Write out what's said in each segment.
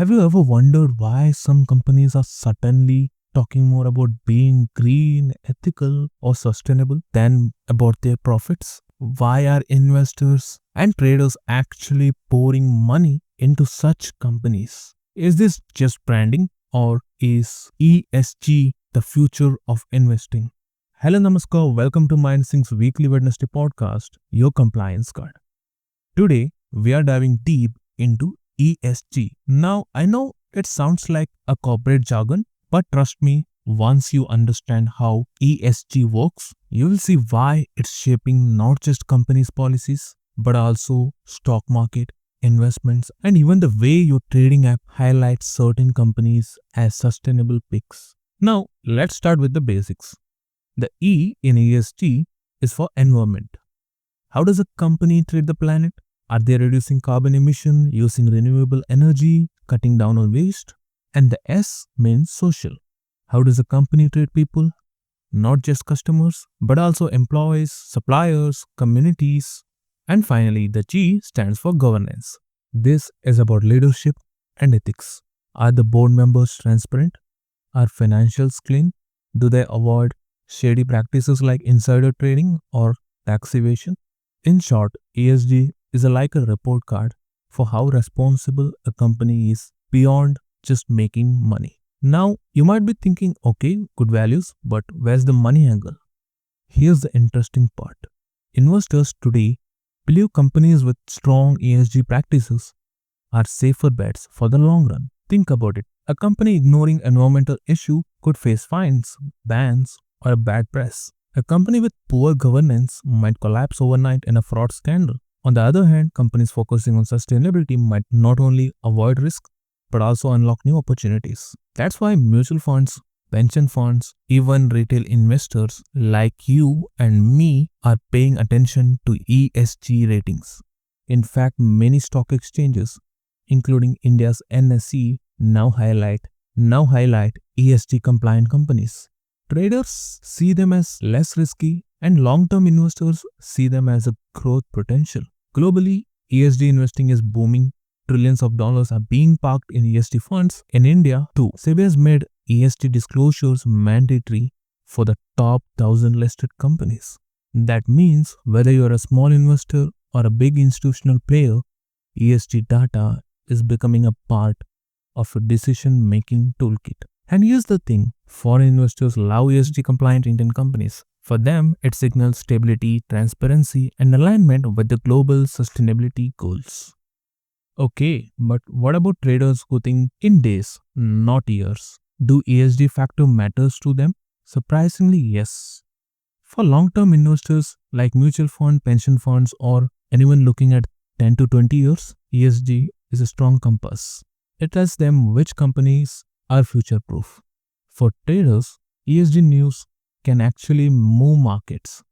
Have you ever wondered why some companies are suddenly talking more about being green, ethical, or sustainable than about their profits? Why are investors and traders actually pouring money into such companies? Is this just branding or is ESG the future of investing? Hello, Namaskar. Welcome to MindSync's weekly Wednesday podcast, Your Compliance Guide. Today, we are diving deep into ESG. Now, I know it sounds like a corporate jargon, but trust me, once you understand how ESG works, you will see why it's shaping not just companies' policies, but also stock market, investments, and even the way your trading app highlights certain companies as sustainable picks. Now, let's start with the basics. The E in ESG is for environment. How does a company treat the planet? Are they reducing carbon emission, using renewable energy, cutting down on waste? And the S means social. How does a company treat people? Not just customers, but also employees, suppliers, communities. And finally, the G stands for governance. This is about leadership and ethics. Are the board members transparent? Are financials clean? Do they avoid shady practices like insider trading or tax evasion? In short, ESG is like a report card for how responsible a company is beyond just making money. Now, you might be thinking, okay, good values, but where's the money angle? Here's the interesting part. Investors today believe companies with strong ESG practices are safer bets for the long run. Think about it. A company ignoring environmental issue could face fines, bans, or a bad press. A company with poor governance might collapse overnight in a fraud scandal. On the other hand, companies focusing on sustainability might not only avoid risk, but also unlock new opportunities. That's why mutual funds, pension funds, even retail investors like you and me are paying attention to ESG ratings. In fact, many stock exchanges, including India's NSE, now highlight ESG compliant companies. Traders see them as less risky and long-term investors see them as a growth potential. Globally, ESG investing is booming. Trillions of dollars are being parked in ESG funds. In India, too, SEBI has made ESG disclosures mandatory for the top 1,000 listed companies. That means whether you're a small investor or a big institutional player, ESG data is becoming a part of a decision-making toolkit. And here's the thing, foreign investors love ESG compliant Indian companies. For them, it signals stability, transparency, and alignment with the global sustainability goals. Okay, but what about traders who think in days, not years? Do ESG factor matters to them? Surprisingly, yes. For long-term investors like mutual fund, pension funds, or anyone looking at 10 to 20 years, ESG is a strong compass. It tells them which companies are future-proof. For traders, ESG news can actually move markets.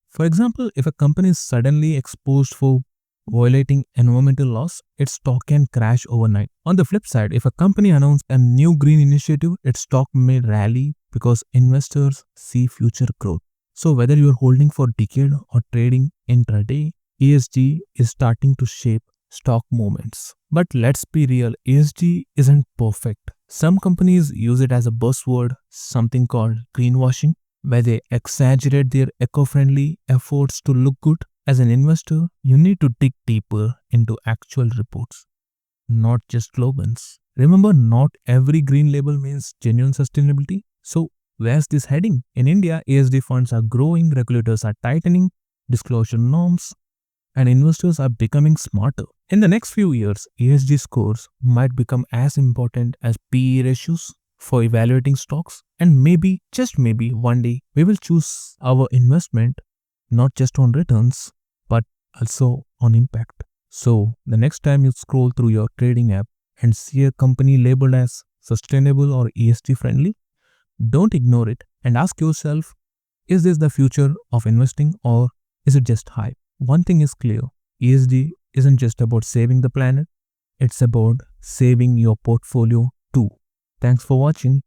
For example, if a company is suddenly exposed for violating environmental laws, its stock can crash overnight. On the flip side, if a company announces a new green initiative, its stock may rally because investors see future growth. So whether you're holding for decade or trading intraday, ESG is starting to shape stock movements. But let's be real, ESG isn't perfect. Some companies use it as a buzzword, something called greenwashing, where they exaggerate their eco-friendly efforts to look good. As an investor, you need to dig deeper into actual reports, not just slogans. Remember, not every green label means genuine sustainability. So, where's this heading? In India, ESG funds are growing, regulators are tightening disclosure norms, and investors are becoming smarter. In the next few years, ESG scores might become as important as PE ratios for evaluating stocks, and maybe, just maybe, one day we will choose our investment not just on returns but also on impact. So, the next time you scroll through your trading app and see a company labeled as sustainable or ESG friendly, don't ignore it and ask yourself, is this the future of investing or is it just hype? One thing is clear, ESG isn't just about saving the planet, it's about saving your portfolio too. Thanks for watching.